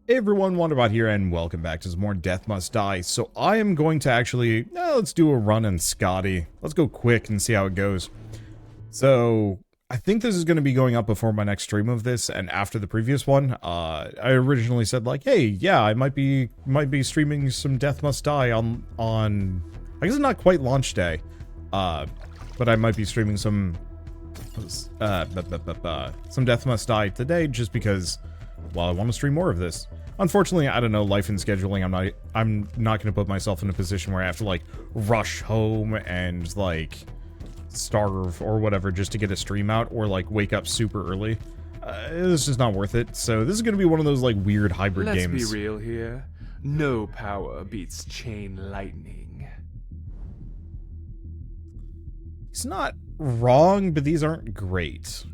Hey everyone, Wanderbot here, and welcome back to some more Death Must Die. So I am going to actually, let's do a run in Scotty. Let's go quick and see how it goes. So, I think this is going to be going up before my next stream of this, and after the previous one. I originally said like, hey, yeah, I might be streaming some Death Must Die on, I guess it's not quite launch day, but I might be streaming some Death Must Die today, just because, well, I want to stream more of this. Unfortunately, I don't know, life and scheduling, I'm not going to put myself in a position where I have to, like, rush home and, like, starve or whatever just to get a stream out, or, like, wake up super early. It's just not worth it. So this is going to be one of those, like, weird hybrid games. Let's be real here. No power beats chain lightning. He's not wrong, but these aren't great.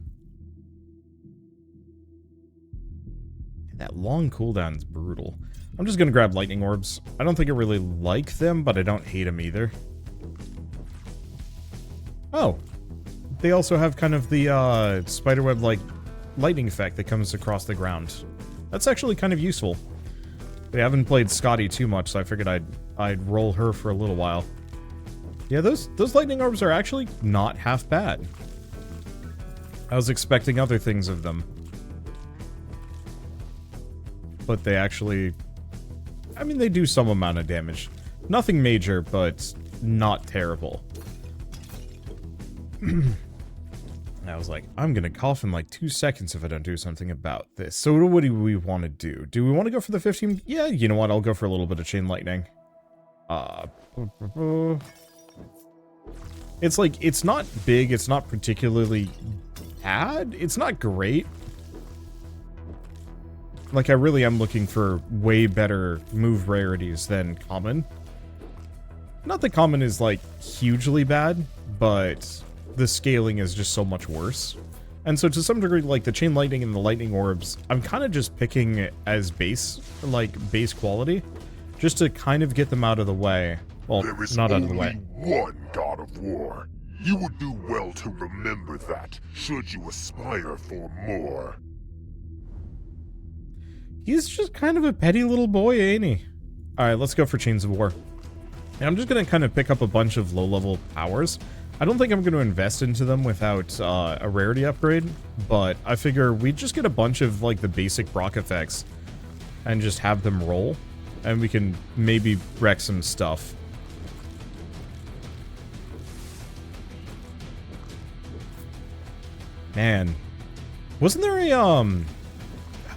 That long cooldown is brutal. I'm just gonna grab lightning orbs. I don't think I really like them, but I don't hate them either. Oh. They also have kind of the spiderweb like lightning effect that comes across the ground. That's actually kind of useful. We haven't played Scotty too much, so I figured I'd roll her for a little while. Yeah, those lightning orbs are actually not half bad. I was expecting other things of them. But they actually, I mean, they do some amount of damage. Nothing major, but not terrible. I was like, I'm gonna cough in like 2 seconds if I don't do something about this. So what do we want to do? Do we want to go for the 15? Yeah, you know what? I'll go for a little bit of chain lightning. It's like, it's not big. It's not particularly bad. It's not great. Like, I really am looking for way better move rarities than common. Not that common is, like, hugely bad, but the scaling is just so much worse. And so to some degree, like, the chain lightning and the lightning orbs, I'm kind of just picking as base, like, base quality, just to kind of get them out of the way. Well, not out of the way. There is only one God of War. You would do well to remember that, should you aspire for more. He's just kind of a petty little boy, ain't he? Alright, let's go for Chains of War. And I'm just going to kind of pick up a bunch of low-level powers. I don't think I'm going to invest into them without a rarity upgrade, but I figure we just get a bunch of, like, the basic proc effects and just have them roll, and we can maybe wreck some stuff. Man. Wasn't there a,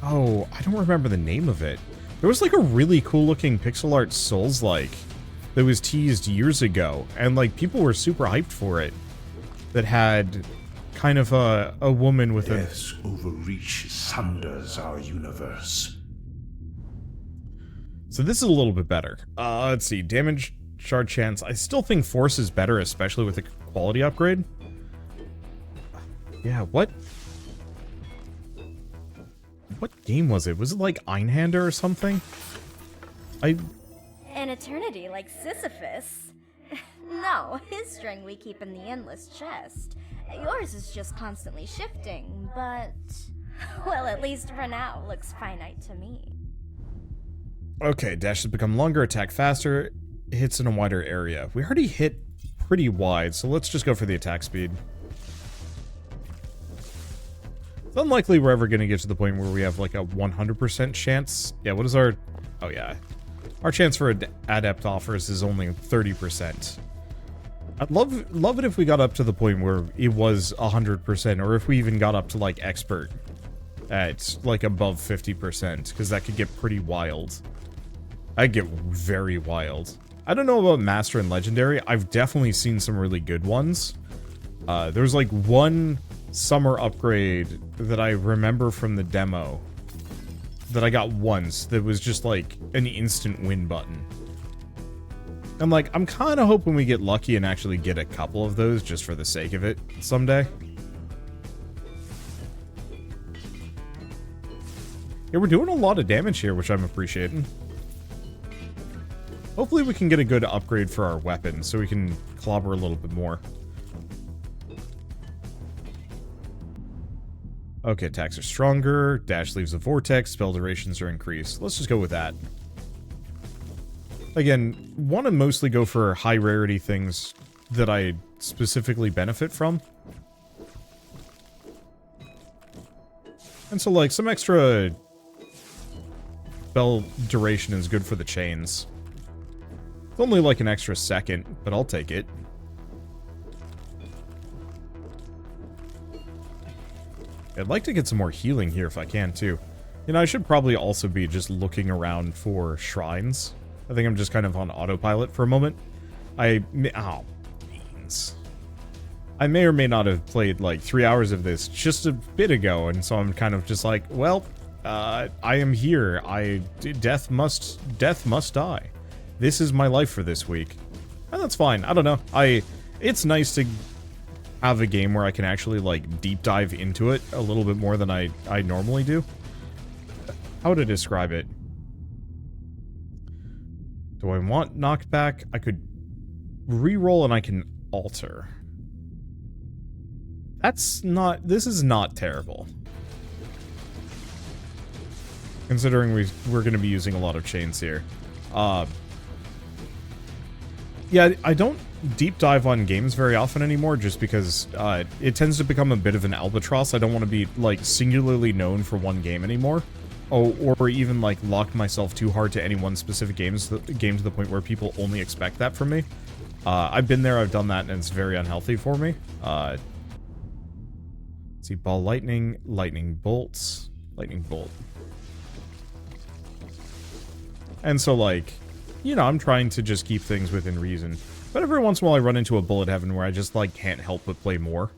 oh, I don't remember the name of it. There was like a really cool looking pixel art Souls-like that was teased years ago, and like people were super hyped for it. That had kind of a woman with Death's overreach sunders our universe. So this is a little bit better. Let's see, damage shard chance. I still think force is better, especially with a quality upgrade. Yeah, what game was it? Was it like Einhander or something? An eternity like Sisyphus? No, his string we keep in the endless chest. Yours is just constantly shifting, but... well, at least for now, looks finite to me. Okay, dash has become longer, attack faster, hits in a wider area. We already hit pretty wide, so let's just go for the attack speed. It's unlikely we're ever going to get to the point where we have like a 100% chance. Yeah, what is our... oh yeah. Our chance for adept offers is only 30%. I'd love it if we got up to the point where it was 100%, or if we even got up to like expert at like above 50%, because that could get pretty wild. I'd get very wild. I don't know about master and legendary. I've definitely seen some really good ones. There's like one summer upgrade that I remember from the demo that I got once that was just like an instant win button. And like, I'm kind of hoping we get lucky and actually get a couple of those just for the sake of it someday. Yeah, we're doing a lot of damage here, which I'm appreciating. Hopefully we can get a good upgrade for our weapon so we can clobber a little bit more. Okay, attacks are stronger. Dash leaves a vortex. Spell durations are increased. Let's just go with that. Again, want to mostly go for high rarity things that I specifically benefit from. And so, like, some extra spell duration is good for the chains. It's only like an extra second, but I'll take it. I'd like to get some more healing here if I can, too. You know, I should probably also be just looking around for shrines. I think I'm just kind of on autopilot for a moment. Oh, beans. I may or may not have played, like, 3 hours of this just a bit ago, and so I'm kind of just like, well, I am here. Death must die. This is my life for this week. And that's fine. I don't know. It's nice to have a game where I can actually, like, deep dive into it a little bit more than I normally do. How to describe it? Do I want knockback? I could reroll and I can alter. This is not terrible. Considering we're going to be using a lot of chains here. Yeah, I don't deep dive on games very often anymore just because it tends to become a bit of an albatross. I don't want to be, like, singularly known for one game anymore. Or even, like, lock myself too hard to any one specific game to the point where people only expect that from me. I've been there, I've done that, and it's very unhealthy for me. Let's see, ball lightning, lightning bolts, lightning bolt. And so, like, you know, I'm trying to just keep things within reason. But every once in a while I run into a bullet heaven where I just, like, can't help but play more.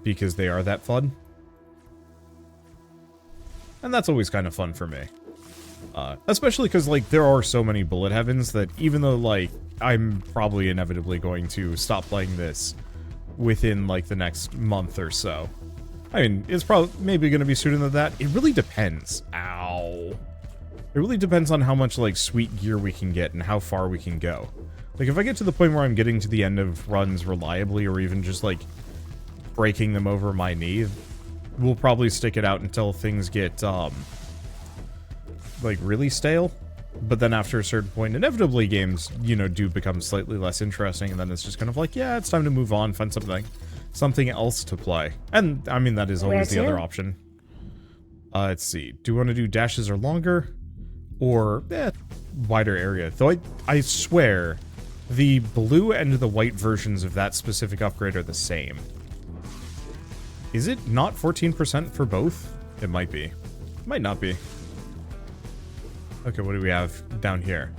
Because they are that fun. And that's always kind of fun for me. Especially because, like, there are so many bullet heavens that even though, like, I'm probably inevitably going to stop playing this within, like, the next month or so. I mean, it's probably maybe going to be sooner than that. It really depends. Ow. It really depends on how much, like, sweet gear we can get and how far we can go. Like, if I get to the point where I'm getting to the end of runs reliably or even just, like, breaking them over my knee, we'll probably stick it out until things get, like, really stale. But then after a certain point, inevitably games, you know, do become slightly less interesting, and then it's just kind of like, yeah, it's time to move on, find something else to play. And, I mean, that is always the other option. Let's see. Do we want to do dashes or longer? Or, wider area. Though I swear, the blue and the white versions of that specific upgrade are the same. Is it not 14% for both? It might be. It might not be. Okay, what do we have down here?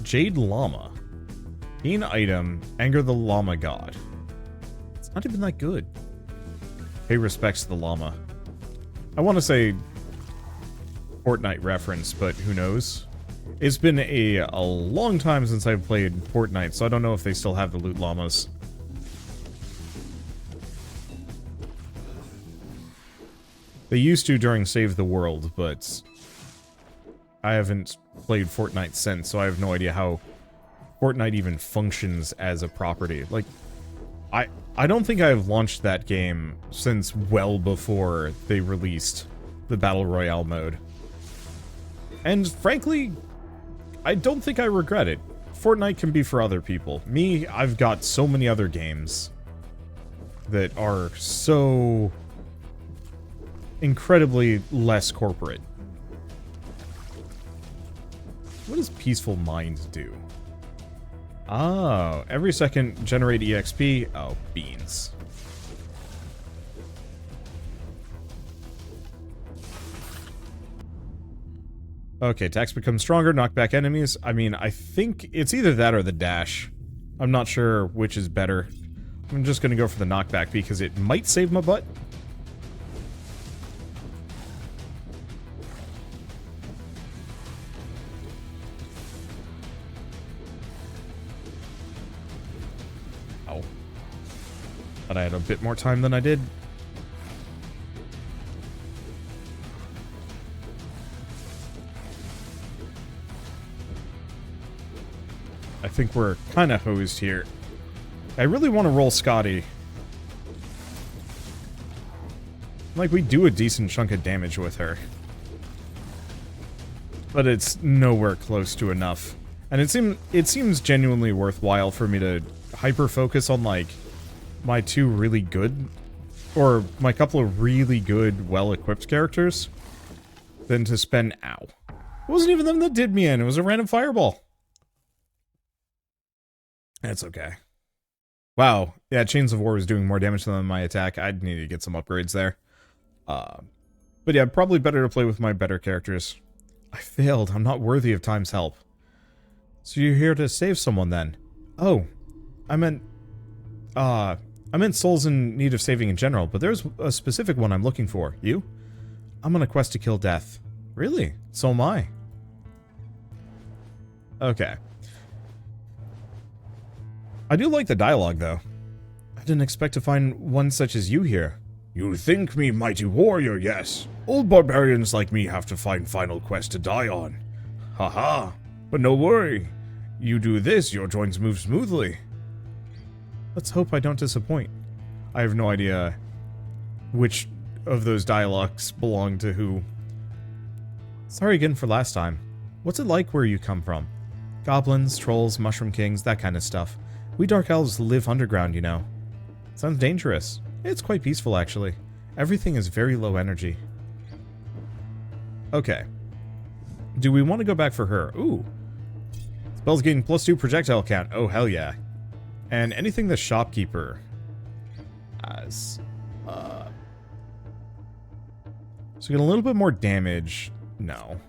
Jade Llama. Gain item, anger the llama god. It's not even that good. Pay respects to the llama. I want to say Fortnite reference, but who knows? It's been a long time since I've played Fortnite, so I don't know if they still have the loot llamas. They used to during Save the World, but I haven't played Fortnite since, so I have no idea how Fortnite even functions as a property. Like, I don't think I've launched that game since well before they released the Battle Royale mode. And frankly, I don't think I regret it. Fortnite can be for other people. Me, I've got so many other games that are so incredibly less corporate. What does Peaceful Mind do? Oh, every second generate EXP. Oh, beans. Okay, attacks become stronger, knock back enemies. I mean, I think it's either that or the dash. I'm not sure which is better. I'm just gonna go for the knockback because it might save my butt. Oh. But I had a bit more time than I did. I think we're kind of hosed here. I really want to roll Scotty. Like, we do a decent chunk of damage with her. But it's nowhere close to enough. And it seems genuinely worthwhile for me to hyper-focus on, like, my two really good, or my couple of really good, well-equipped characters, than to spend, ow. It wasn't even them that did me in, it was a random fireball. That's okay. Wow, yeah, Chains of War was doing more damage than my attack. I'd need to get some upgrades there. But yeah, probably better to play with my better characters. I failed, I'm not worthy of Time's help. So you're here to save someone then? Oh, I meant souls in need of saving in general, but there's a specific one I'm looking for. You? I'm on a quest to kill death. Really? So am I. Okay. I do like the dialogue, though. I didn't expect to find one such as you here. You think me mighty warrior, yes. Old barbarians like me have to find final quest to die on. Haha. But no worry. You do this, your joints move smoothly. Let's hope I don't disappoint. I have no idea which of those dialogues belong to who. Sorry again for last time. What's it like where you come from? Goblins, trolls, mushroom kings, that kind of stuff. We dark elves live underground, you know. Sounds dangerous. It's quite peaceful, actually. Everything is very low energy. Okay. Do we want to go back for her? Ooh. Spells gain +2 projectile count. Oh, hell yeah. And anything the shopkeeper has. So get a little bit more damage. No.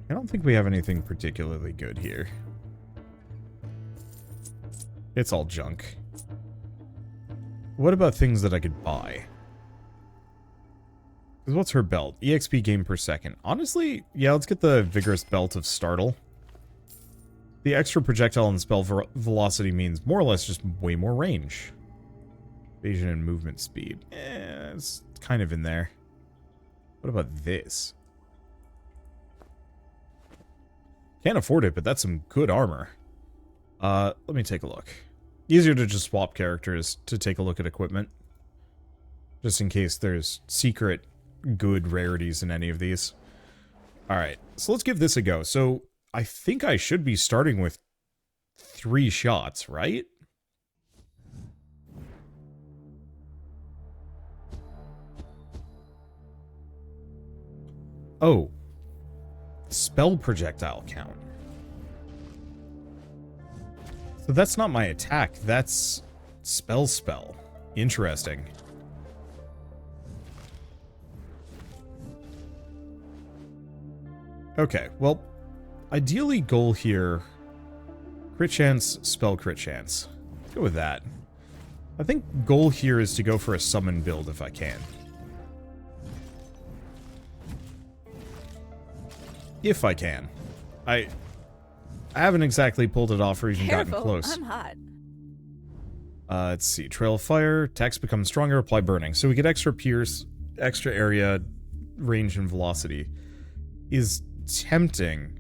I don't think we have anything particularly good here. It's all junk. What about things that I could buy? Because what's her belt? EXP gain per second. Honestly, yeah, let's get the Vigorous Belt of Startle. The extra projectile and spell velocity means more or less just way more range. Evasion and movement speed. It's kind of in there. What about this? Can't afford it, but that's some good armor. Let me take a look. Easier to just swap characters to take a look at equipment. Just in case there's secret good rarities in any of these. Alright, so let's give this a go. So, I think I should be starting with 3 shots, right? Oh. Spell projectile count. So that's not my attack, that's spell. Interesting. Okay, well, ideally goal here, crit chance, spell crit chance. Go with that. I think goal here is to go for a summon build if I can. If I can. I haven't exactly pulled it off or even gotten close. I'm hot. Let's see. Trail of fire. Text becomes stronger. Apply burning. So we get extra pierce, extra area, range, and velocity. Is tempting.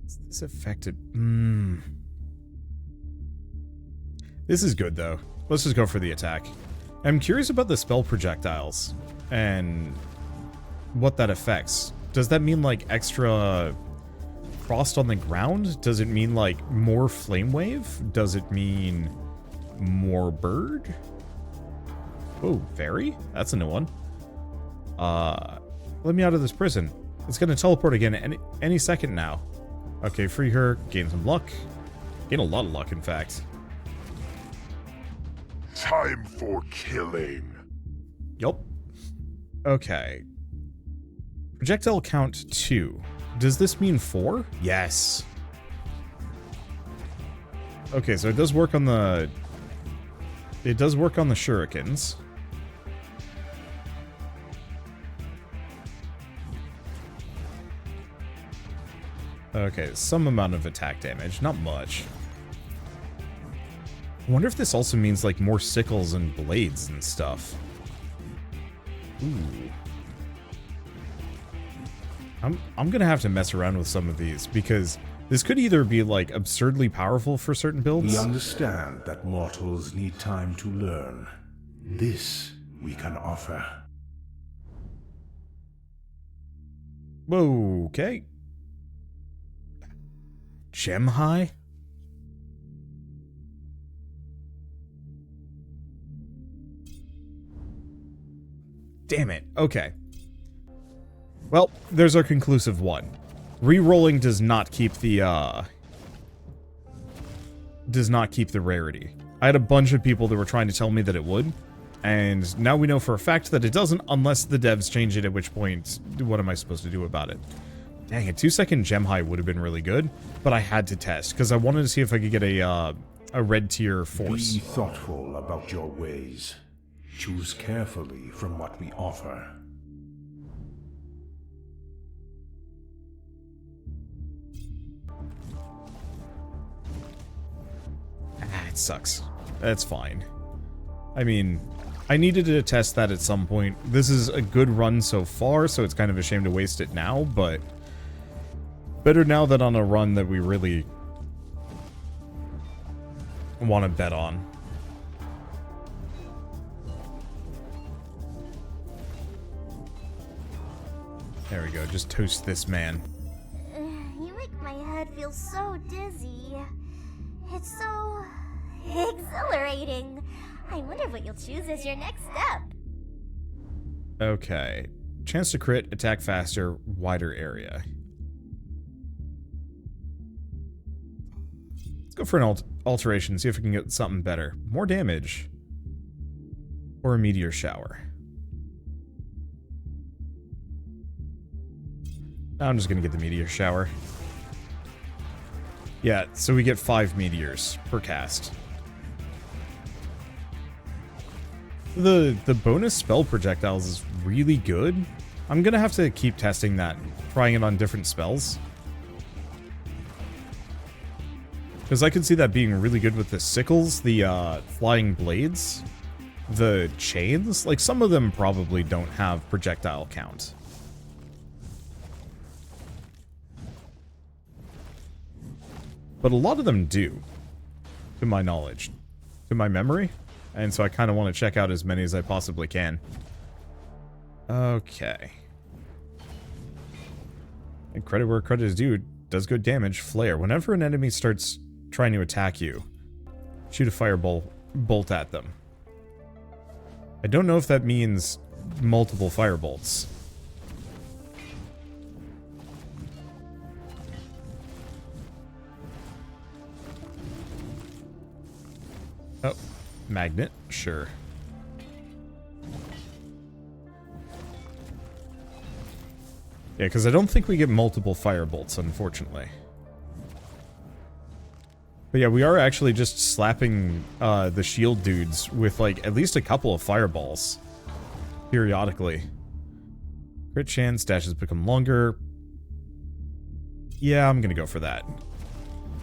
Is this affected? This is good, though. Let's just go for the attack. I'm curious about the spell projectiles. And what that affects. Does that mean, like, extra frost on the ground? Does it mean, like, more flame wave? Does it mean more bird? Oh, fairy? That's a new one. Let me out of this prison. It's gonna teleport again any second now. Okay, free her. Gain some luck. Gain a lot of luck, in fact. Time for killing. Yup. Okay. Projectile count 2. Does this mean 4? Yes. Okay, so it does work on the... It does work on the shurikens. Okay, some amount of attack damage. Not much. I wonder if this also means, like, more sickles and blades and stuff. Ooh. I'm gonna have to mess around with some of these, because this could either be, like, absurdly powerful for certain builds. We understand that mortals need time to learn. This we can offer. Okay. Gem high? Damn it. Okay. Well, there's our conclusive one. Rerolling does not keep the rarity. I had a bunch of people that were trying to tell me that it would, and now we know for a fact that it doesn't unless the devs change it, at which point, what am I supposed to do about it? Dang, a 2-second gem high would have been really good, but I had to test, because I wanted to see if I could get a red tier force. Be thoughtful about your ways. Choose carefully from what we offer. It sucks. That's fine. I mean, I needed to test that at some point. This is a good run so far, so it's kind of a shame to waste it now, but better now than on a run that we really want to bet on. There we go, just toast this man. You make my head feel so dizzy. It's so exhilarating. I wonder what you'll choose as your next step. Okay. Chance to crit, attack faster, wider area. Let's go for an alteration, see if we can get something better. More damage. Or a meteor shower. I'm just gonna get the meteor shower. Yeah, so we get 5 meteors per cast. The bonus spell projectiles is really good. I'm gonna have to keep testing that, trying it on different spells. Because I could see that being really good with the sickles, the flying blades, the chains. Like, some of them probably don't have projectile count. But a lot of them do, to my knowledge, to my memory. And so I kind of want to check out as many as I possibly can. Okay. And credit where credit is due, does good damage. Flare. Whenever an enemy starts trying to attack you, shoot a fireball bolt at them. I don't know if that means multiple firebolts. Oh, magnet, sure. Yeah, because I don't think we get multiple firebolts, unfortunately. But yeah, we are actually just slapping the shield dudes with, like, at least a couple of fireballs periodically. Crit chance, dashes become longer. Yeah, I'm gonna go for that.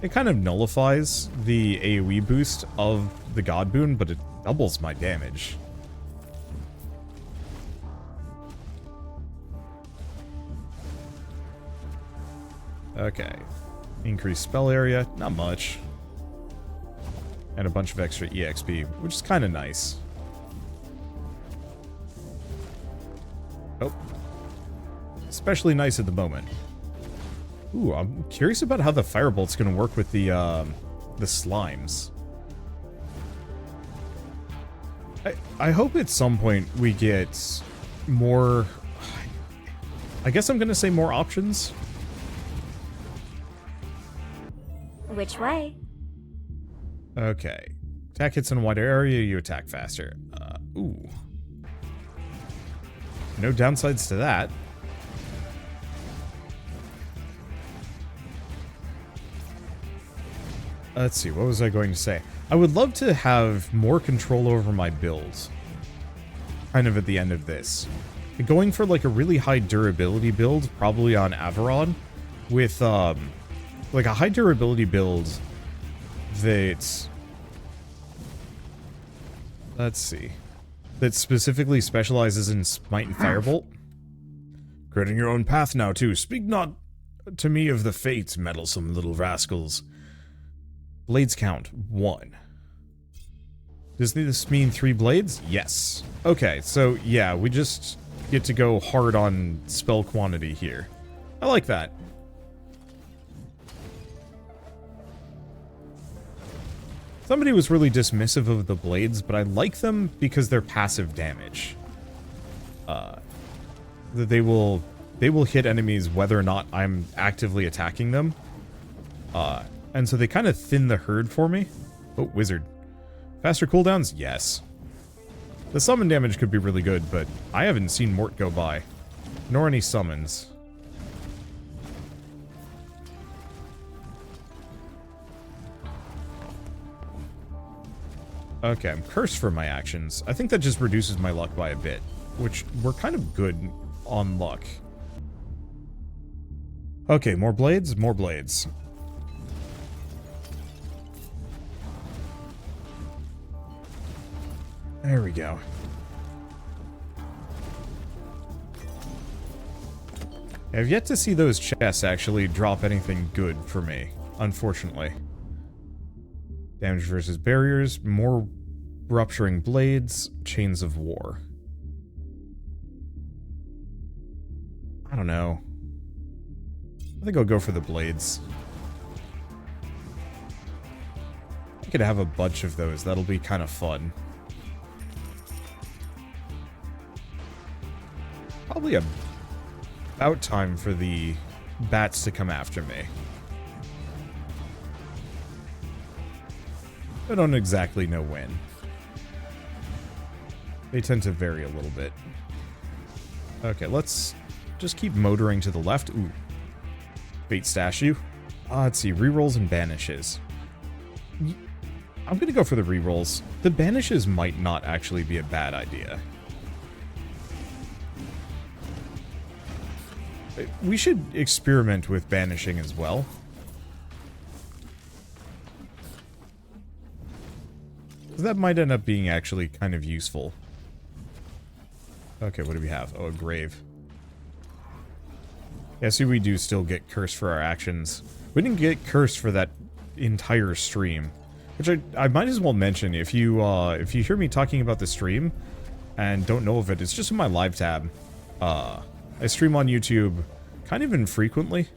It kind of nullifies the AoE boost of the God Boon, but it doubles my damage. Okay. Increased spell area, not much. And a bunch of extra EXP, which is kind of nice. Oh. Especially nice at the moment. Ooh, I'm curious about how the firebolt's gonna work with the slimes. I hope at some point we get more... I guess I'm gonna say more options. Which way? Okay. Attack hits in a wider area, you attack faster. Ooh. No downsides to that. Let's see, what was I going to say? I would love to have more control over my builds. Kind of at the end of this. Going for like a really high durability build, probably on Averod, with like a high durability build that... Let's see. That specifically specializes in Smite and Firebolt. Creating your own path now, too. Speak not to me of the fates, meddlesome little rascals. Blades count. 1. Does this mean 3 blades? Yes. Okay, so yeah, we just get to go hard on spell quantity here. I like that. Somebody was really dismissive of the blades, but I like them because they're passive damage. They will hit enemies whether or not I'm actively attacking them. And so they kind of thin the herd for me. Oh, wizard. Faster cooldowns? Yes. The summon damage could be really good, but I haven't seen Mort go by. Nor any summons. Okay, I'm cursed for my actions. I think that just reduces my luck by a bit, which we're kind of good on luck. Okay, more blades? More blades. There we go. I've yet to see those chests actually drop anything good for me, unfortunately. Damage versus barriers, more rupturing blades, chains of war. I don't know. I think I'll go for the blades. I could have a bunch of those. That'll be kind of fun. Probably about time for the bats to come after me. I don't exactly know when. They tend to vary a little bit. Okay, let's just keep motoring to the left. Ooh. Bait statue. Let's see, rerolls and banishes. I'm gonna go for the rerolls. The banishes might not actually be a bad idea. We should experiment with banishing as well. That might end up being actually kind of useful. Okay, what do we have? Oh, a grave. Yeah, see, we do still get cursed for our actions. We didn't get cursed for that entire stream. Which I might as well mention, if you hear me talking about the stream and don't know of it, it's just in my live tab. I stream on YouTube kind of infrequently.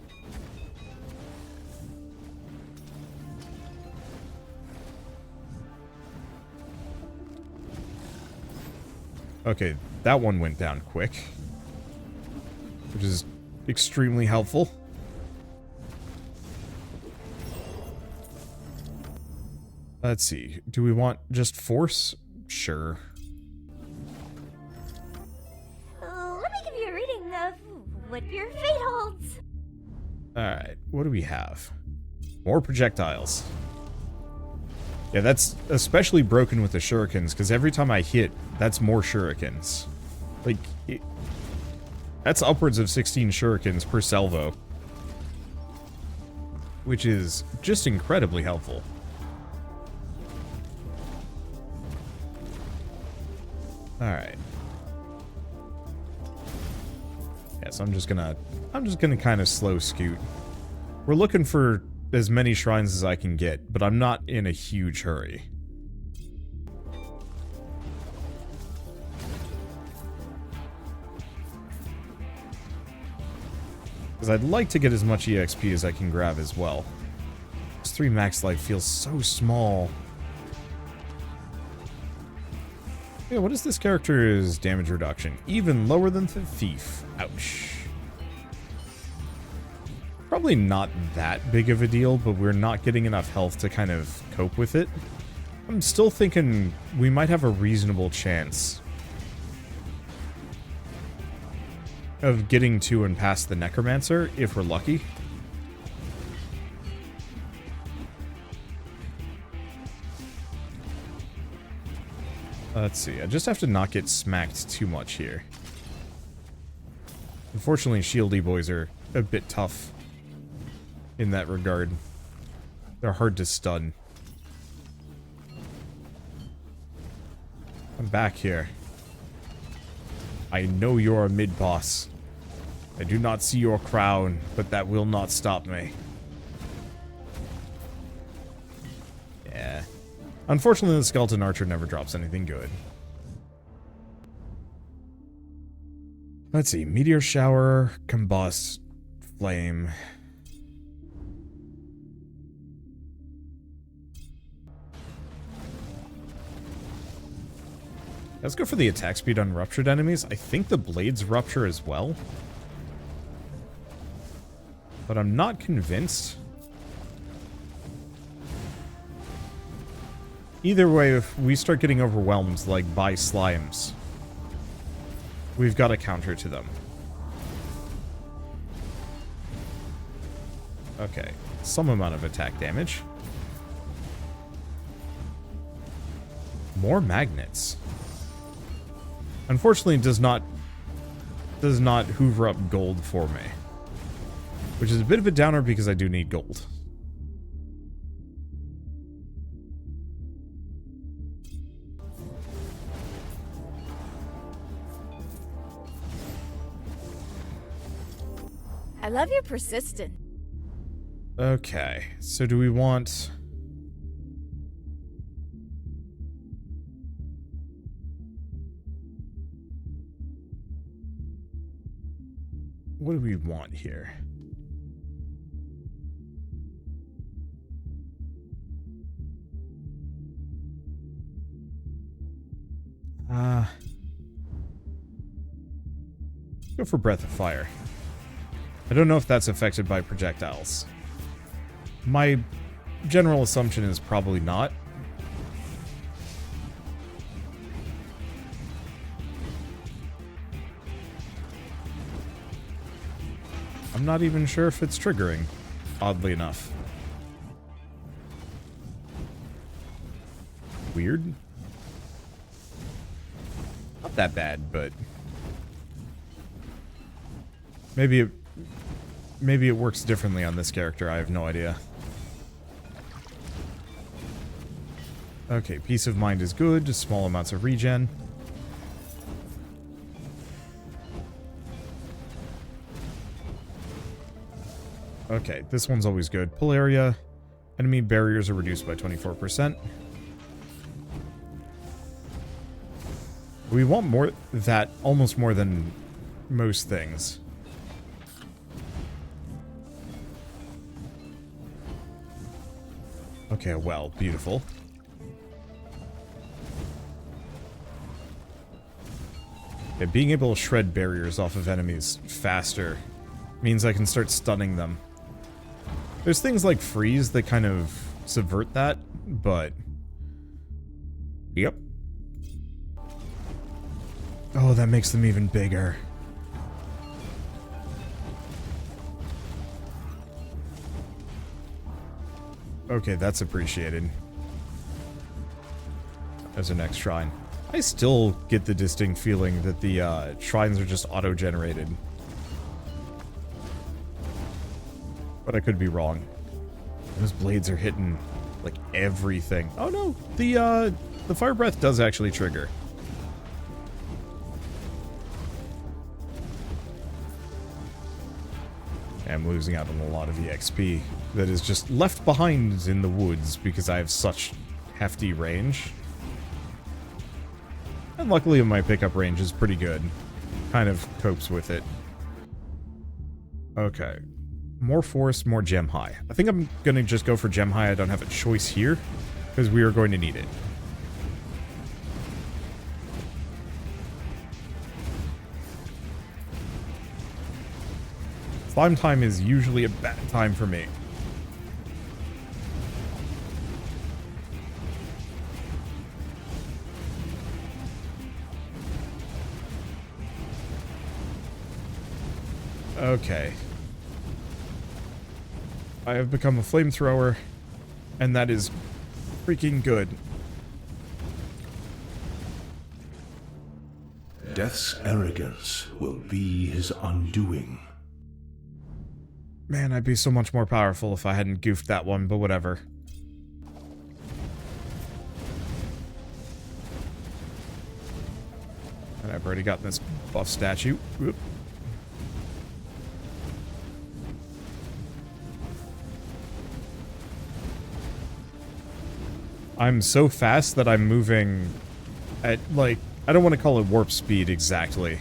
Okay, that one went down quick, which is extremely helpful. Let's see, do we want just force? Sure. Let me give you a reading of what your fate holds. Alright, what do we have? More projectiles. Yeah, that's especially broken with the shurikens, because every time I hit, that's more shurikens. Like, that's upwards of 16 shurikens per salvo. Which is just incredibly helpful. Alright. Yeah, so I'm just gonna kind of slow scoot. We're looking for as many shrines as I can get, but I'm not in a huge hurry. Because I'd like to get as much EXP as I can grab as well. This 3 max life feels so small. Yeah, what is this character's damage reduction? Even lower than the thief. Ouch. Probably not that big of a deal, but we're not getting enough health to kind of cope with it. I'm still thinking we might have a reasonable chance of getting to and past the Necromancer, if we're lucky. Let's see, I just have to not get smacked too much here. Unfortunately, shieldy boys are a bit tough in that regard. They're hard to stun. I'm back here. I know you're a mid-boss. I do not see your crown, but that will not stop me. Yeah. Unfortunately, the skeleton archer never drops anything good. Let's see. Meteor shower, combust, flame. Let's go for the attack speed on ruptured enemies. I think the blades rupture as well. But I'm not convinced. Either way, if we start getting overwhelmed, like, by slimes, we've got a counter to them. Okay, some amount of attack damage. More magnets. Unfortunately, it does not hoover up gold for me. Which is a bit of a downer because I do need gold. I love your persistence. Okay, so do we want... What do we want here? Go for Breath of Fire. I don't know if that's affected by projectiles. My general assumption is probably not. I'm not even sure if it's triggering, oddly enough. Weird. Not that bad, but maybe it works differently on this character. I have no idea. Okay, Peace of Mind is good. Just small amounts of regen. Okay, this one's always good. Pull area. Enemy barriers are reduced by 24%. We want more that, almost more than most things. Okay, well, beautiful. Yeah, being able to shred barriers off of enemies faster means I can start stunning them. There's things like freeze that kind of subvert that, but... Yep. Oh, that makes them even bigger. Okay, that's appreciated. As a next shrine. I still get the distinct feeling that the shrines are just auto-generated. But I could be wrong. Those blades are hitting, like, everything. Oh no, the fire breath does actually trigger. I'm losing out on a lot of EXP that is just left behind in the woods because I have such hefty range. And luckily my pickup range is pretty good. Kind of copes with it. Okay. More forest, more gem high. I think I'm going to just go for gem high. I don't have a choice here because we are going to need it. Slime time is usually a bad time for me. Okay. I have become a flamethrower, and that is freaking good. Death's arrogance will be his undoing. Man, I'd be so much more powerful if I hadn't goofed that one, but whatever. And I've already gotten this buff statue. Whoop. I'm so fast that I'm moving at, like, I don't want to call it warp speed exactly.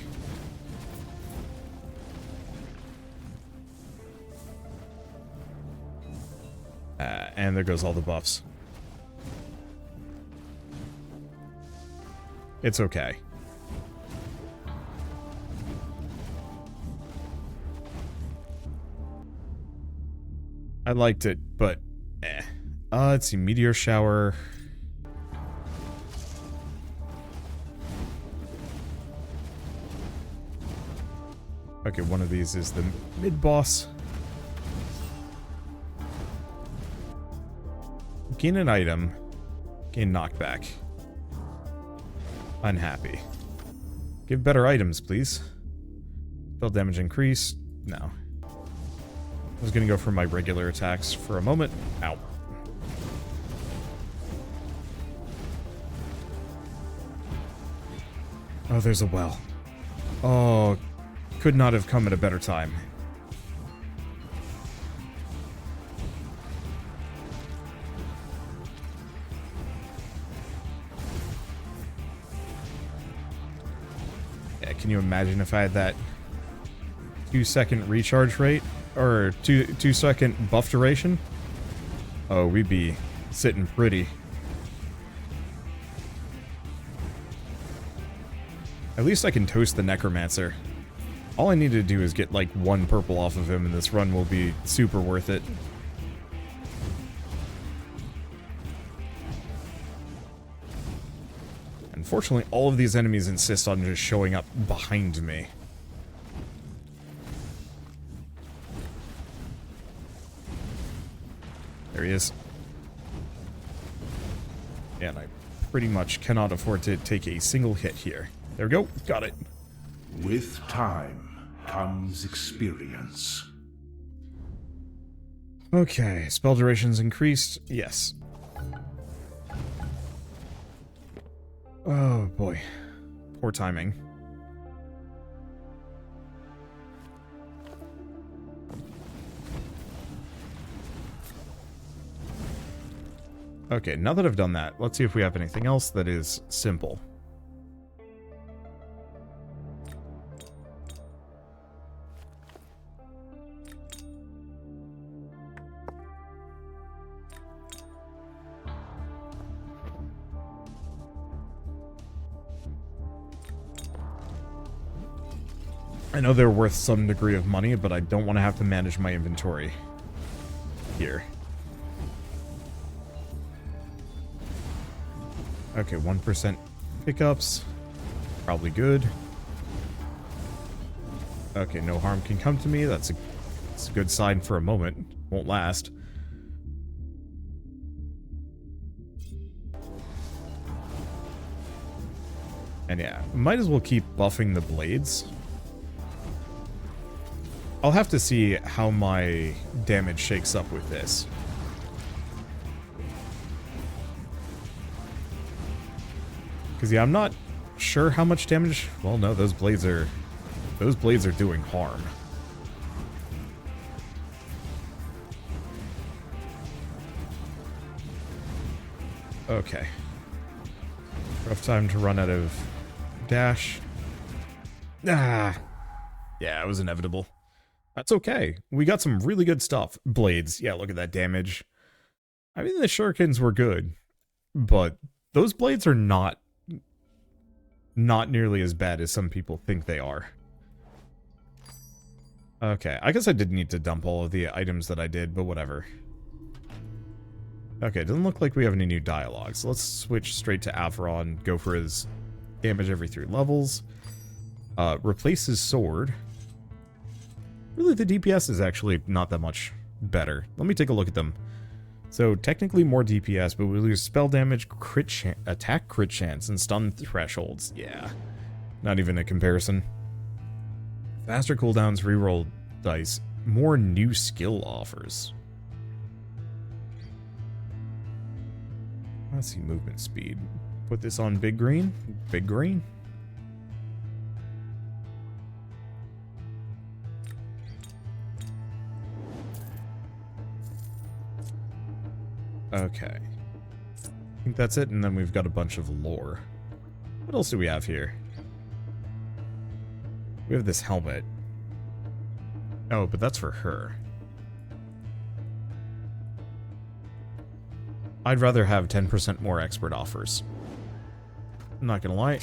And there goes all the buffs. It's okay. I liked it, but eh. Let's see, meteor shower. Okay, one of these is the mid-boss. Gain an item. Gain knockback. Unhappy. Give better items, please. Spell damage increase. No. I was gonna go for my regular attacks for a moment. Ow. Oh, there's a well. Oh, could not have come at a better time. Yeah, can you imagine if I had that 2-second recharge rate? Or 2-second buff duration? Oh, we'd be sitting pretty. At least I can toast the Necromancer. All I need to do is get like 1 purple off of him and this run will be super worth it. Unfortunately, all of these enemies insist on just showing up behind me. There he is. And I pretty much cannot afford to take a single hit here. There we go. Got it. With time comes experience. Okay, spell duration's increased. Yes. Oh boy. Poor timing. Okay, now that I've done that, let's see if we have anything else that is simple. I know they're worth some degree of money, but I don't want to have to manage my inventory here. Okay, 1% pickups. Probably good. Okay, no harm can come to me. That's a good sign for a moment. Won't last. And yeah, might as well keep buffing the blades. I'll have to see how my damage shakes up with this. Because yeah, I'm not sure how much damage. Well, no, those blades are doing harm. Okay. Rough time to run out of dash. Ah. Yeah, it was inevitable. That's okay. We got some really good stuff. Blades. Yeah, look at that damage. I mean, the shurikens were good, but those blades are not nearly as bad as some people think they are. Okay, I guess I did need to dump all of the items that I did, but whatever. Okay, doesn't look like we have any new dialogues. Let's switch straight to Avron, go for his damage every 3 levels. Replace his sword. Really, the DPS is actually not that much better. Let me take a look at them. So, technically more DPS, but we lose spell damage, attack crit chance, and stun thresholds. Yeah, not even a comparison. Faster cooldowns, reroll dice, more new skill offers. Let's see, movement speed. Put this on big green. Big green. Okay. think that's it, and then we've got a bunch of lore. What else do we have here? We have this helmet. Oh, but that's for her. I'd rather have 10% more expert offers. I'm not gonna lie.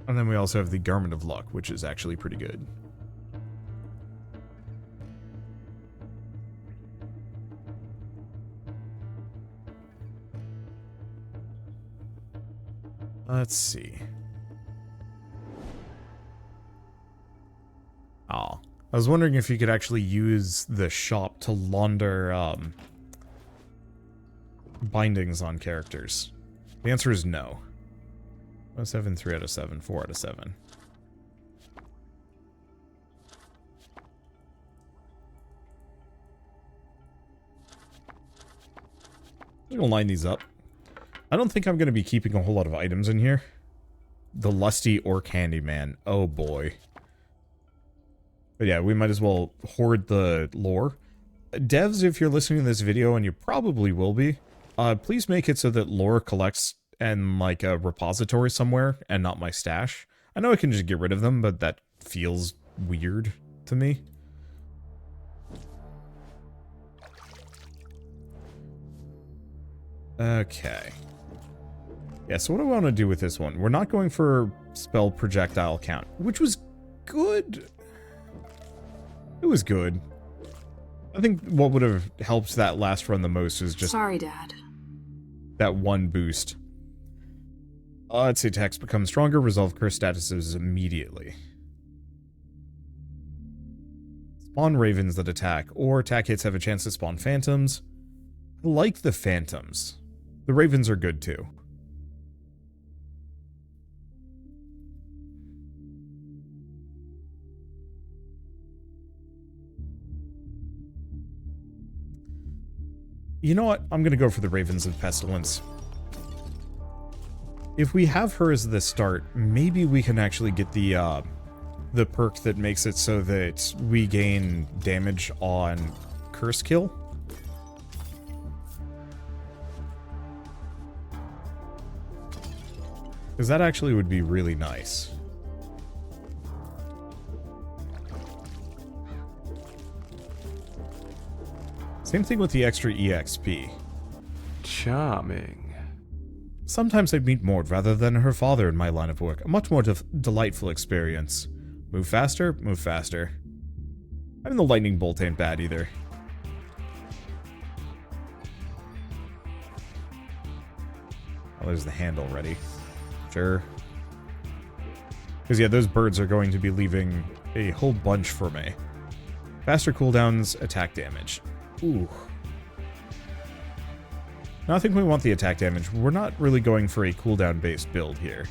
And then we also have the Garment of Luck, which is actually pretty good. Let's see. Oh. I was wondering if you could actually use the shop to launder bindings on characters. The answer is no. 7, 3 out of 7, 4 out of 7. I'm gonna line these up. I don't think I'm gonna be keeping a whole lot of items in here. The lusty orc handyman. Oh boy. But yeah, we might as well hoard the lore. Devs, if you're listening to this video, and you probably will be, please make it so that lore collects in like a repository somewhere and not my stash. I know I can just get rid of them, but that feels weird to me. Okay. Yeah, so what do I want to do with this one? We're not going for spell projectile count, which was good. It was good. I think what would have helped that last run the most is just... Sorry, Dad. That one boost. Let's see, attacks become stronger, resolve curse statuses immediately. Spawn ravens that attack, or attack hits have a chance to spawn phantoms. I like the phantoms. The ravens are good too. You know what? I'm gonna go for the Ravens of Pestilence. If we have her as the start, maybe we can actually get the perk that makes it so that we gain damage on Curse Kill. Because that actually would be really nice. Same thing with the extra EXP. Charming. Sometimes I'd meet Mord rather than her father in my line of work. A much more delightful experience. Move faster, move faster. I mean, the lightning bolt ain't bad either. Oh, there's the hand already. Sure. Because, yeah, those birds are going to be leaving a whole bunch for me. Faster cooldowns, attack damage. Ooh. Now I think we want the attack damage. We're not really going for a cooldown-based build here.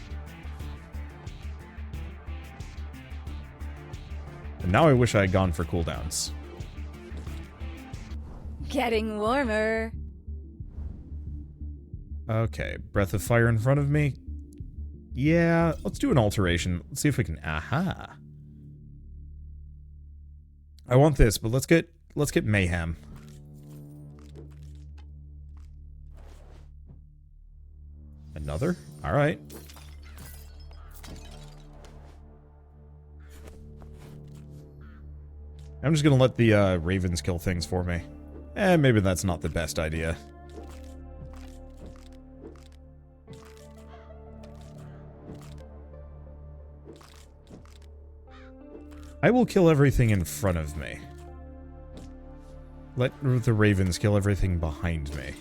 And now I wish I had gone for cooldowns. Getting warmer. Okay, Breath of Fire in front of me. Yeah, let's do an alteration. Let's see if we can... Aha! I want this, but let's get Mayhem. Another? Alright. I'm just gonna let the ravens kill things for me. Maybe that's not the best idea. I will kill everything in front of me. Let the ravens kill everything behind me.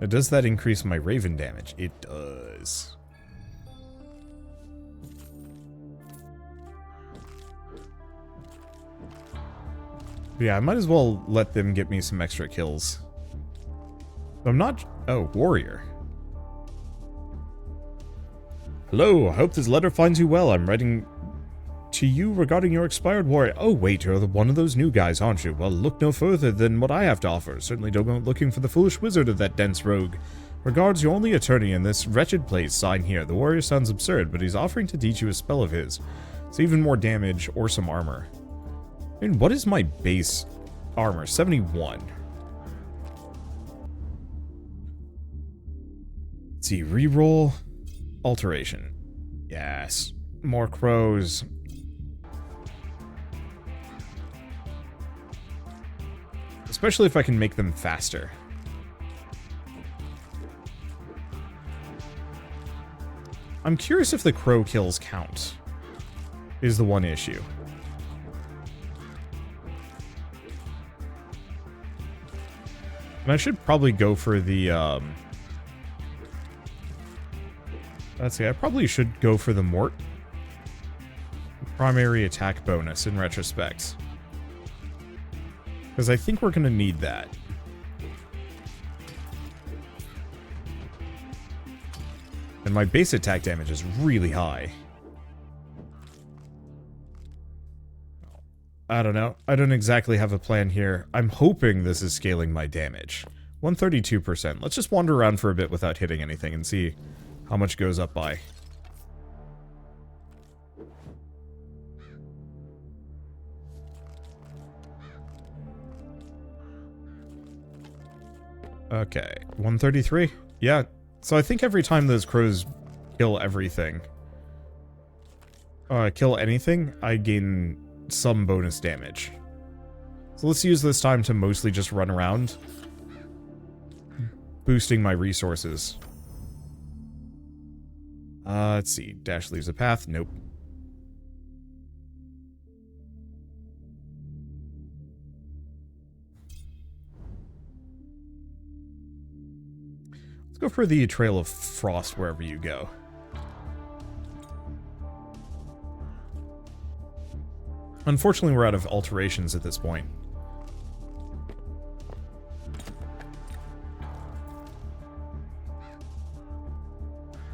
Now, does that increase my raven damage? It does. Yeah, I might as well let them get me some extra kills. I'm not... Oh, warrior. Hello, I hope this letter finds you well. I'm writing to you regarding your expired warrior. Oh, wait, you're one of those new guys, aren't you? Well, look no further than what I have to offer. Certainly don't go looking for the foolish wizard of that dense rogue. Regards, your only attorney in this wretched place. Sign here. The warrior sounds absurd, but he's offering to teach you a spell of his. It's even more damage or some armor. I mean, what is my base armor? 71. Let's see, reroll, alteration. Yes, more crows. Especially if I can make them faster. I'm curious if the crow kills count, is the one issue. And I should probably go for the, let's see, I probably should go for the Mort. Primary attack bonus in retrospect. Because I think we're going to need that. And my base attack damage is really high. I don't know. I don't exactly have a plan here. I'm hoping this is scaling my damage. 132%. Let's just wander around for a bit without hitting anything and see how much goes up by. Okay, 133? Yeah, so I think every time those crows kill everything, kill anything, I gain some bonus damage. So let's use this time to mostly just run around, boosting my resources. Let's see, dash leaves a path, nope. Let's go for the Trail of Frost wherever you go. Unfortunately, we're out of alterations at this point.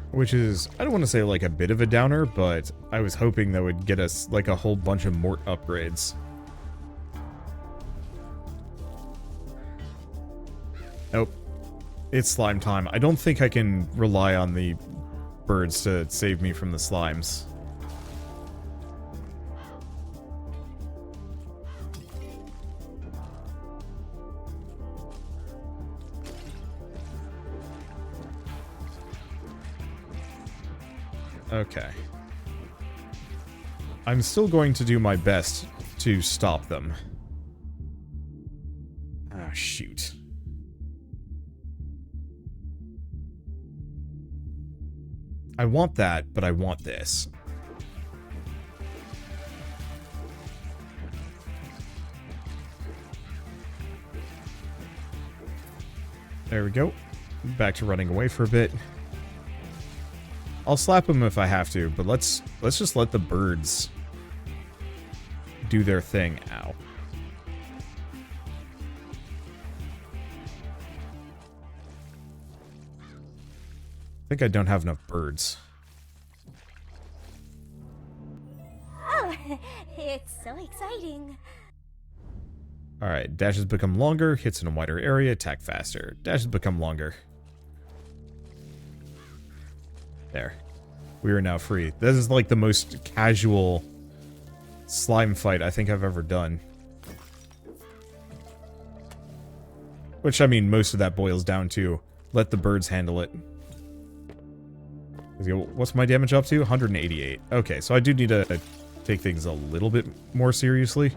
Which is, I don't want to say like a bit of a downer, but I was hoping that would get us like a whole bunch of Mort upgrades. Nope. It's slime time. I don't think I can rely on the birds to save me from the slimes. Okay. I'm still going to do my best to stop them. Ah, shoot. I want that, but I want this. There we go. Back to running away for a bit. I'll slap them if I have to, but let's just let the birds do their thing. Ow. I think I don't have enough birds. Oh, it's so exciting. Alright, dashes become longer, hits in a wider area, attack faster. Dashes become longer. There. We are now free. This is like the most casual slime fight I think I've ever done. Which, I mean, most of that boils down to let the birds handle it. What's my damage up to? 188. Okay, so I do need to take things a little bit more seriously.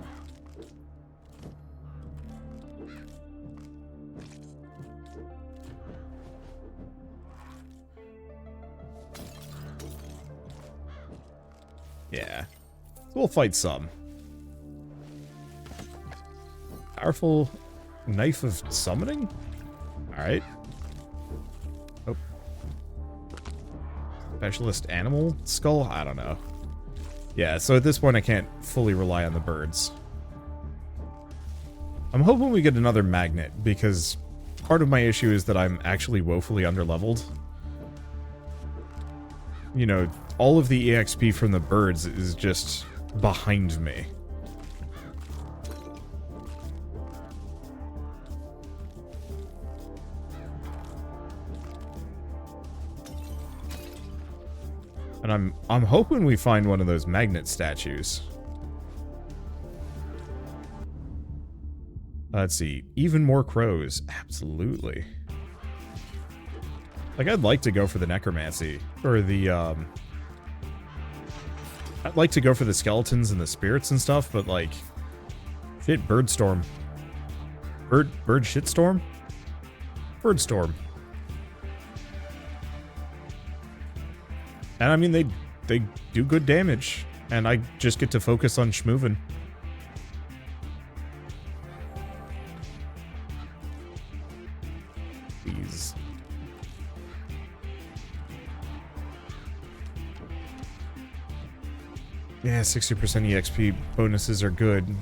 Yeah. We'll fight some. Powerful Knife of Summoning? Alright. Oh. Specialist Animal Skull? I don't know. Yeah, so at this point I can't fully rely on the birds. I'm hoping we get another magnet, because part of my issue is that I'm actually woefully underleveled. You know, all of the EXP from the birds is just behind me. And I'm hoping we find one of those magnet statues. Let's see. Even more crows. Absolutely. Like, I'd like to go for the necromancy. Or the, I'd like to go for the skeletons and the spirits and stuff, but, like... Shit, birdstorm. Bird shitstorm? Birdstorm. And I mean, they do good damage. And I just get to focus on schmoovin'. Please. Yeah, 60% EXP bonuses are good.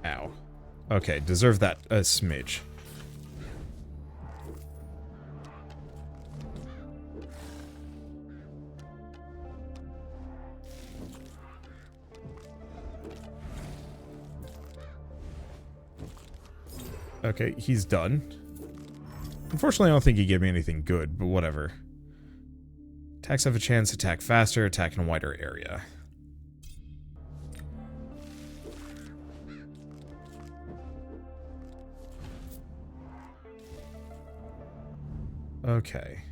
Ow. Okay, deserve that a smidge. Okay, he's done. Unfortunately, I don't think he gave me anything good, but whatever. Attacks have a chance to attack faster, attack in a wider area. Okay.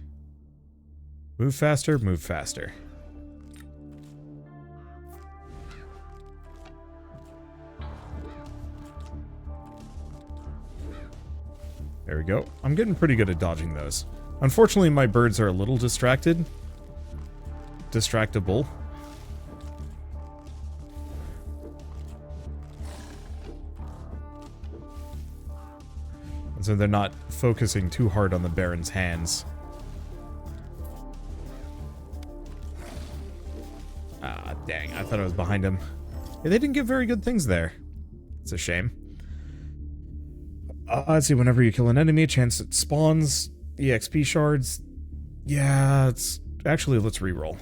Move faster, move faster. There we go. I'm getting pretty good at dodging those. Unfortunately, my birds are a little distracted. Distractible. And so they're not focusing too hard on the Baron's hands. Ah, dang. I thought I was behind him. Yeah, they didn't get very good things there. It's a shame. Let's see, whenever you kill an enemy, chance it spawns EXP shards. Yeah, it's... Actually, let's reroll.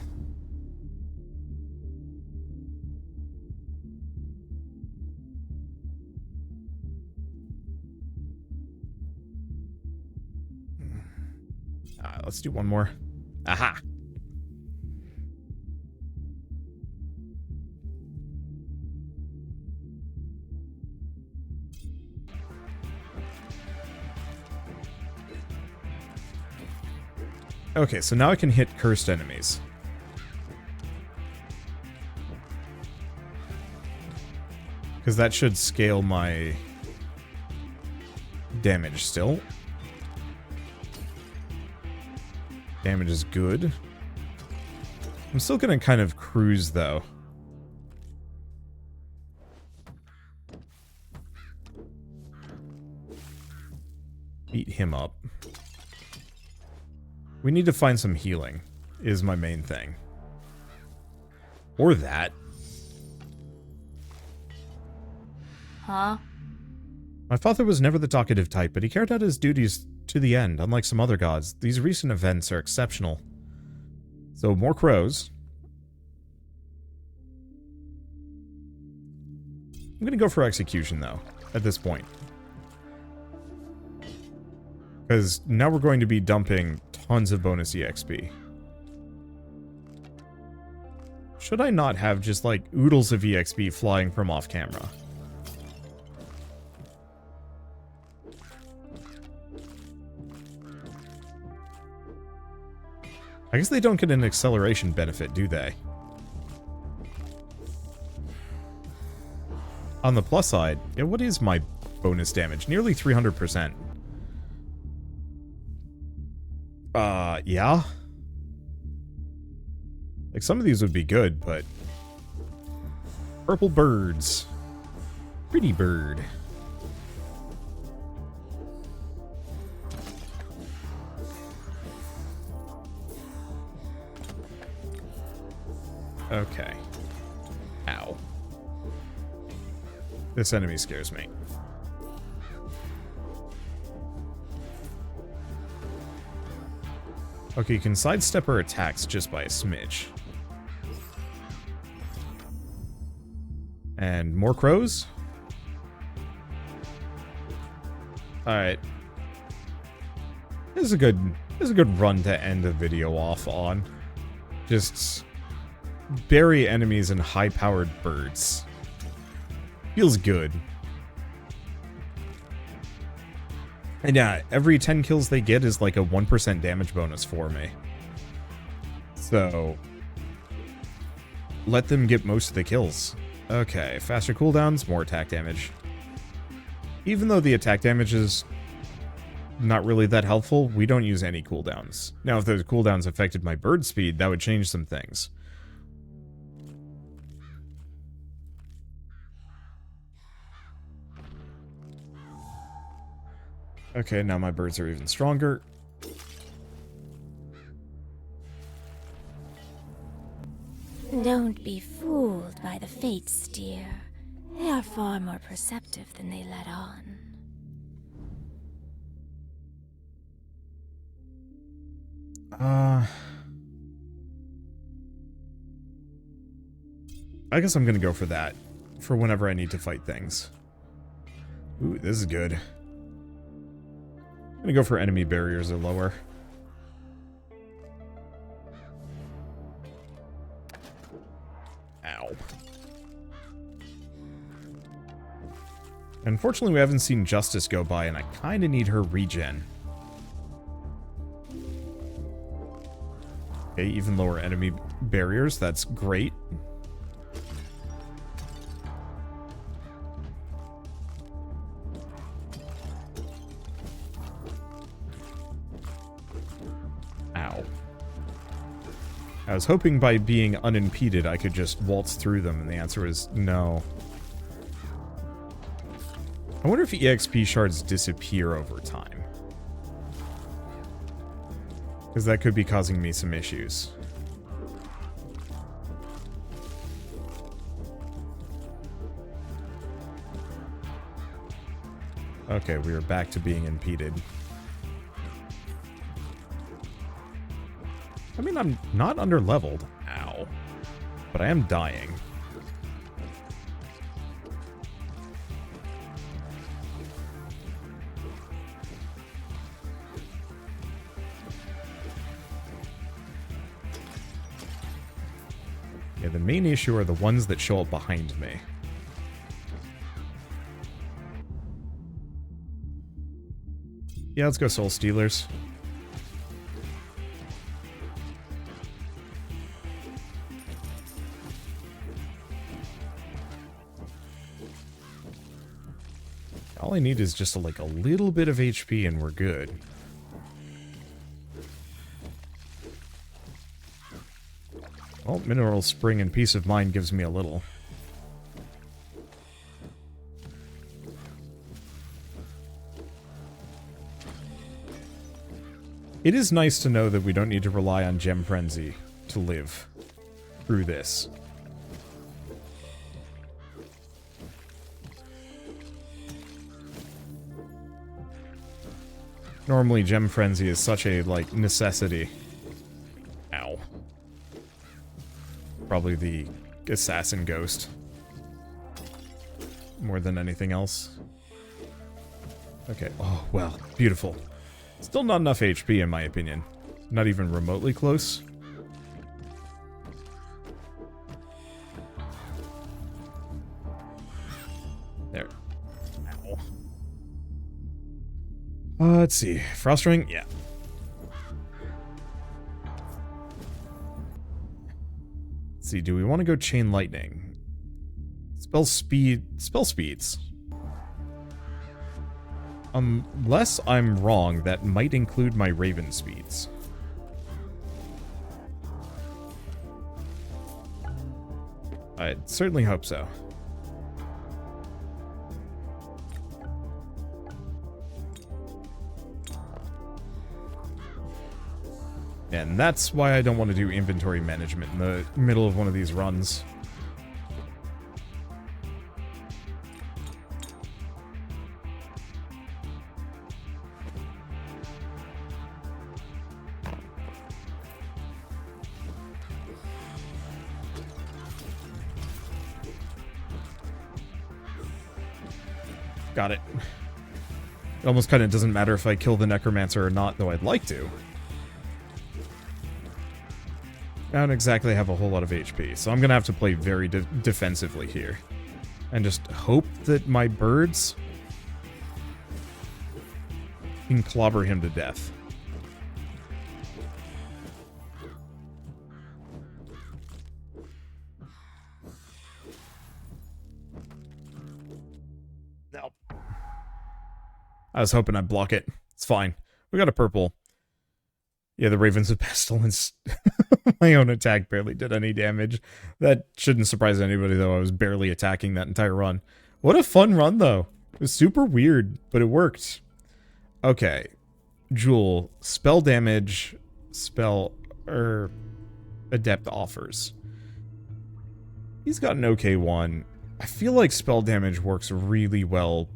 Let's do one more. Aha! Okay, so now I can hit cursed enemies. Because that should scale my damage still. Damage is good. I'm still gonna kind of cruise, though. Beat him up. We need to find some healing, is my main thing. Or that. Huh? My father was never the talkative type, but he carried out his duties to the end. Unlike some other gods, these recent events are exceptional. So, more crows. I'm gonna go for execution, though, at this point. Because now we're going to be dumping tons of bonus EXP. Should I not have just, like, oodles of EXP flying from off camera? I guess they don't get an acceleration benefit, do they? On the plus side, yeah, what is my bonus damage? Nearly 300%. Yeah? Like, some of these would be good, but... Purple birds. Pretty bird. Okay. Ow. This enemy scares me. Okay, you can sidestep her attacks just by a smidge. And more crows. Alright. This is a good run to end the video off on. Just bury enemies and high-powered birds. Feels good. And yeah, every 10 kills they get is like a 1% damage bonus for me. So, let them get most of the kills. Okay, faster cooldowns, more attack damage. Even though the attack damage is not really that helpful, we don't use any cooldowns. Now, if those cooldowns affected my bird speed, that would change some things. Okay, now my birds are even stronger. Don't be fooled by the fates, dear. They are far more perceptive than they let on. I guess I'm gonna go for that. For whenever I need to fight things. Ooh, this is good. I'm gonna go for enemy barriers or lower. Ow. Unfortunately, we haven't seen Justice go by, and I kinda need her regen. Okay, even lower enemy barriers, that's great. Ow. I was hoping by being unimpeded I could just waltz through them, and the answer is no. I wonder if EXP shards disappear over time. Because that could be causing me some issues. Okay, we are back to being impeded. I mean, I'm not under-leveled. Ow. But I am dying. Yeah, the main issue are the ones that show up behind me. Yeah, let's go Soul Stealers. All I need is just like a little bit of HP and we're good. Well, Mineral Spring and Peace of Mind gives me a little. It is nice to know that we don't need to rely on Gem Frenzy to live through this. Normally, Gem Frenzy is such a, like, necessity. Ow. Probably the Assassin Ghost. More than anything else. Okay, oh, well, beautiful. Still not enough HP, in my opinion. Not even remotely close. There. Ow. Let's see. Frost Ring? Yeah. Let's see, do we want to go Chain Lightning? Spell speeds. Unless I'm wrong, that might include my Raven speeds. I certainly hope so. And that's why I don't want to do inventory management in the middle of one of these runs. got it. It almost kind of doesn't matter if I kill the necromancer or not, though I'd like to. I don't exactly have a whole lot of HP, so I'm gonna have to play very defensively here. And just hope that my birds can clobber him to death. No. I was hoping I'd block it. It's fine. We got a purple. Yeah, the Ravens of Pestilence. My own attack barely did any damage. That shouldn't surprise anybody, though. I was barely attacking that entire run. What a fun run, though. It was super weird, but it worked. Okay. Jewel. Spell damage. Adept offers. He's got an okay one. I feel like spell damage works really well,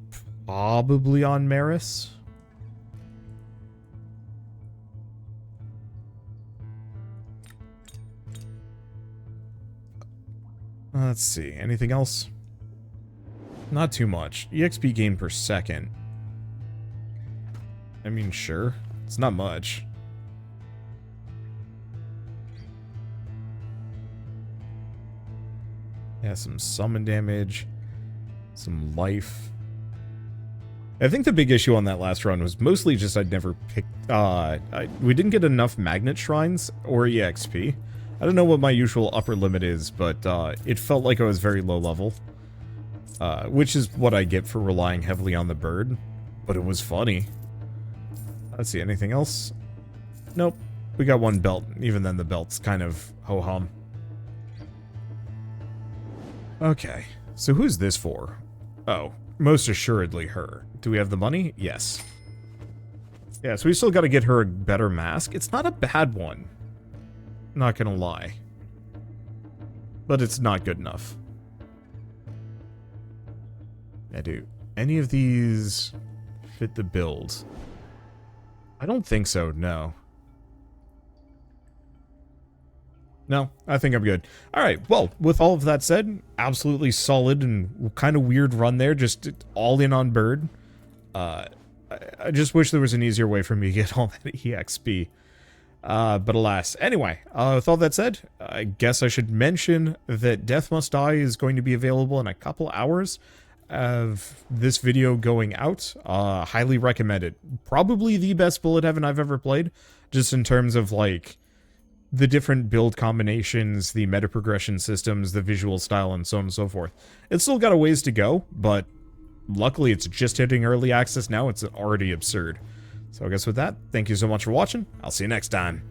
probably on Maris. Let's see. Anything else? Not too much. EXP gain per second. I mean, sure. It's not much. Yeah, some summon damage. Some life. I think the big issue on that last run was mostly just I'd never picked... we didn't get enough magnet shrines or EXP. I don't know what my usual upper limit is, but it felt like I was very low level. Which is what I get for relying heavily on the bird. But it was funny. Let's see, anything else? Nope. We got one belt. Even then, the belt's kind of ho-hum. Okay. So who's this for? Oh, most assuredly her. Do we have the money? Yes. Yeah, so we still got to get her a better mask. It's not a bad one. Not gonna lie. But it's not good enough. Yeah, do any of these fit the build? I don't think so, no. No, I think I'm good. Alright, well, with all of that said, absolutely solid and kind of weird run there, just all in on bird. I just wish there was an easier way for me to get all that EXP. But alas. Anyway, with all that said, I guess I should mention that Death Must Die is going to be available in a couple hours of this video going out. Highly recommend it. Probably the best Bullet Heaven I've ever played, just in terms of, like, the different build combinations, the meta progression systems, the visual style, and so on and so forth. It's still got a ways to go, but luckily it's just hitting early access now. It's already absurd. So I guess with that, thank you so much for watching. I'll see you next time.